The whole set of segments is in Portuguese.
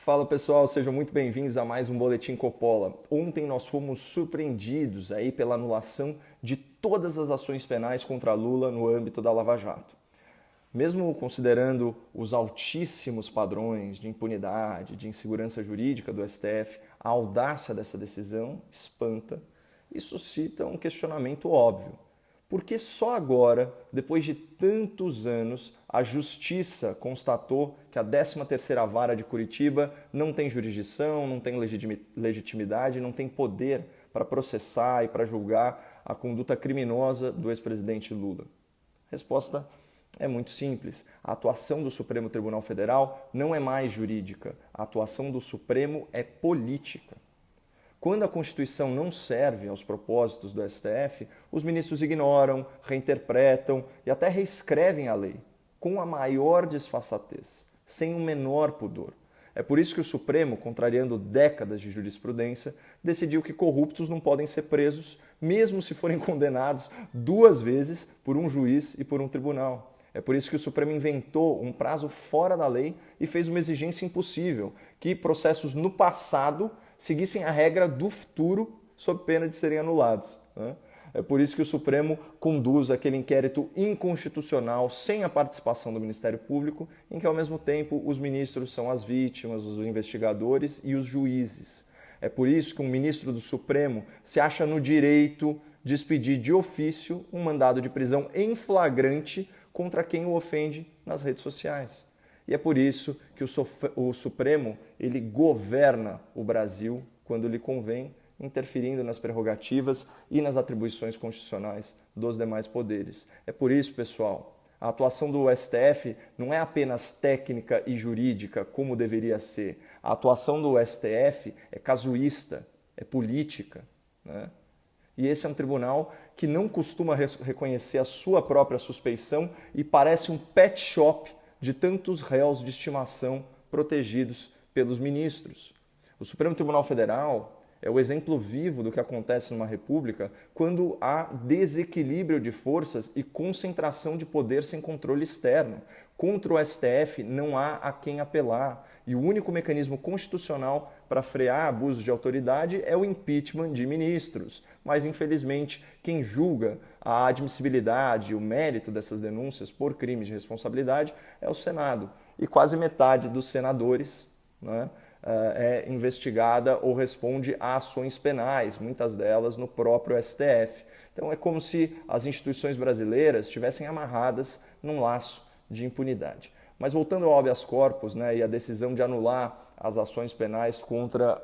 Fala pessoal, sejam muito bem-vindos a mais um Boletim Coppola. Ontem nós fomos surpreendidos aí pela anulação de todas as ações penais contra Lula no âmbito da Lava Jato. Mesmo considerando os altíssimos padrões de impunidade, de insegurança jurídica do STF, a audácia dessa decisão espanta e suscita um questionamento óbvio. Por que só agora, depois de tantos anos, a Justiça constatou que a 13ª Vara de Curitiba não tem jurisdição, não tem legitimidade, não tem poder para processar e para julgar a conduta criminosa do ex-presidente Lula? A resposta é muito simples. A atuação do Supremo Tribunal Federal não é mais jurídica. A atuação do Supremo é política. Quando a Constituição não serve aos propósitos do STF, os ministros ignoram, reinterpretam e até reescrevem a lei, com a maior disfarçatez, sem o menor pudor. É por isso que o Supremo, contrariando décadas de jurisprudência, decidiu que corruptos não podem ser presos, mesmo se forem condenados 2 vezes por um juiz e por um tribunal. É por isso que o Supremo inventou um prazo fora da lei e fez uma exigência impossível, que processos no passado seguissem a regra do futuro sob pena de serem anulados. É por isso que o Supremo conduz aquele inquérito inconstitucional sem a participação do Ministério Público, em que ao mesmo tempo os ministros são as vítimas, os investigadores e os juízes. É por isso que um ministro do Supremo se acha no direito de expedir de ofício um mandado de prisão em flagrante contra quem o ofende nas redes sociais. E é por isso que o Supremo ele governa o Brasil quando lhe convém, interferindo nas prerrogativas e nas atribuições constitucionais dos demais poderes. É por isso, pessoal, a atuação do STF não é apenas técnica e jurídica, como deveria ser. A atuação do STF é casuísta, é política, né? E esse é um tribunal que não costuma reconhecer a sua própria suspeição e parece um pet shop de tantos réus de estimação protegidos pelos ministros. O Supremo Tribunal Federal é o exemplo vivo do que acontece numa república quando há desequilíbrio de forças e concentração de poder sem controle externo. Contra o STF não há a quem apelar e o único mecanismo constitucional para frear abusos de autoridade é o impeachment de ministros. Mas, infelizmente, quem julga a admissibilidade e o mérito dessas denúncias por crimes de responsabilidade é o Senado. E quase metade dos senadores, né, é investigada ou responde a ações penais, muitas delas no próprio STF. Então é como se as instituições brasileiras estivessem amarradas num laço de impunidade. Mas voltando ao habeas corpus, né, e a decisão de anular as ações penais contra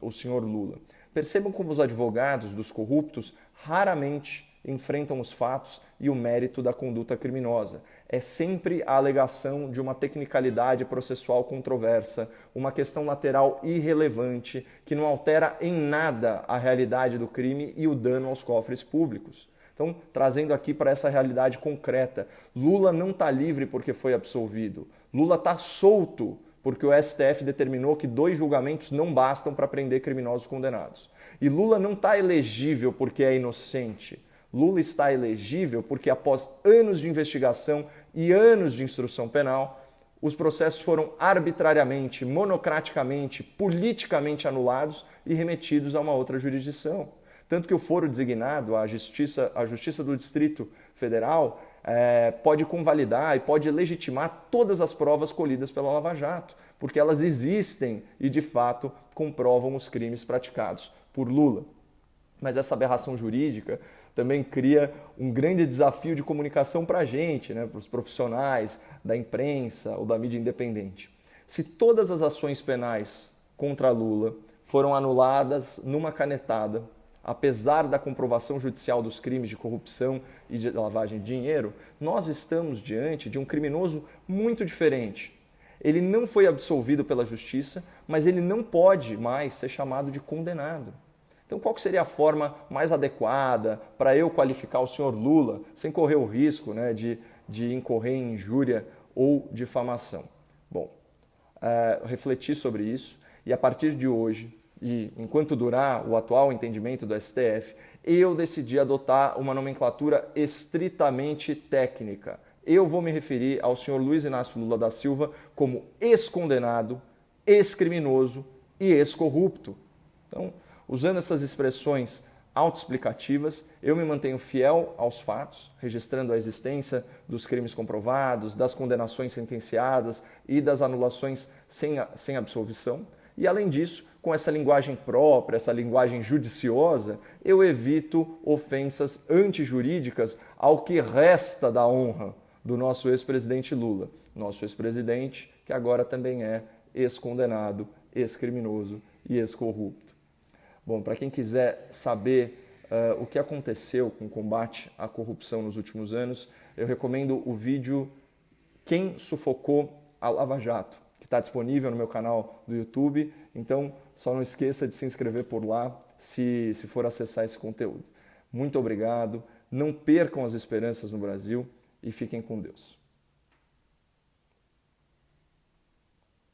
o senhor Lula. Percebam como os advogados dos corruptos raramente enfrentam os fatos e o mérito da conduta criminosa. É sempre a alegação de uma tecnicalidade processual controversa, uma questão lateral irrelevante que não altera em nada a realidade do crime e o dano aos cofres públicos. Então, trazendo aqui para essa realidade concreta, Lula não está livre porque foi absolvido. Lula está solto porque o STF determinou que 2 julgamentos não bastam para prender criminosos condenados. E Lula não está elegível porque é inocente. Lula está elegível porque, após anos de investigação e anos de instrução penal, os processos foram arbitrariamente, monocraticamente, politicamente anulados e remetidos a uma outra jurisdição. Tanto que o foro designado, a Justiça do Distrito Federal, pode convalidar e pode legitimar todas as provas colhidas pela Lava Jato, porque elas existem e, de fato, comprovam os crimes praticados por Lula. Mas essa aberração jurídica também cria um grande desafio de comunicação para a gente, né, para os profissionais da imprensa ou da mídia independente. Se todas as ações penais contra Lula foram anuladas numa canetada, apesar da comprovação judicial dos crimes de corrupção e de lavagem de dinheiro, nós estamos diante de um criminoso muito diferente. Ele não foi absolvido pela justiça, mas ele não pode mais ser chamado de condenado. Então, qual seria a forma mais adequada para eu qualificar o senhor Lula sem correr o risco, né, de incorrer em injúria ou difamação? Bom, refleti sobre isso e a partir de hoje, e enquanto durar o atual entendimento do STF, eu decidi adotar uma nomenclatura estritamente técnica. Eu vou me referir ao senhor Luiz Inácio Lula da Silva como ex-condenado ex-criminoso e ex-corrupto. Então, usando essas expressões autoexplicativas, eu me mantenho fiel aos fatos, registrando a existência dos crimes comprovados, das condenações sentenciadas e das anulações sem absolvição. E, além disso, com essa linguagem própria, essa linguagem judiciosa, eu evito ofensas antijurídicas ao que resta da honra do nosso ex-presidente Lula. Nosso ex-presidente, que agora também é ex-condenado, ex-criminoso e ex-corrupto. Bom, para quem quiser saber o que aconteceu com o combate à corrupção nos últimos anos, eu recomendo o vídeo Quem Sufocou a Lava Jato, que está disponível no meu canal do YouTube. Então, só não esqueça de se inscrever por lá se for acessar esse conteúdo. Muito obrigado, não percam as esperanças no Brasil e fiquem com Deus.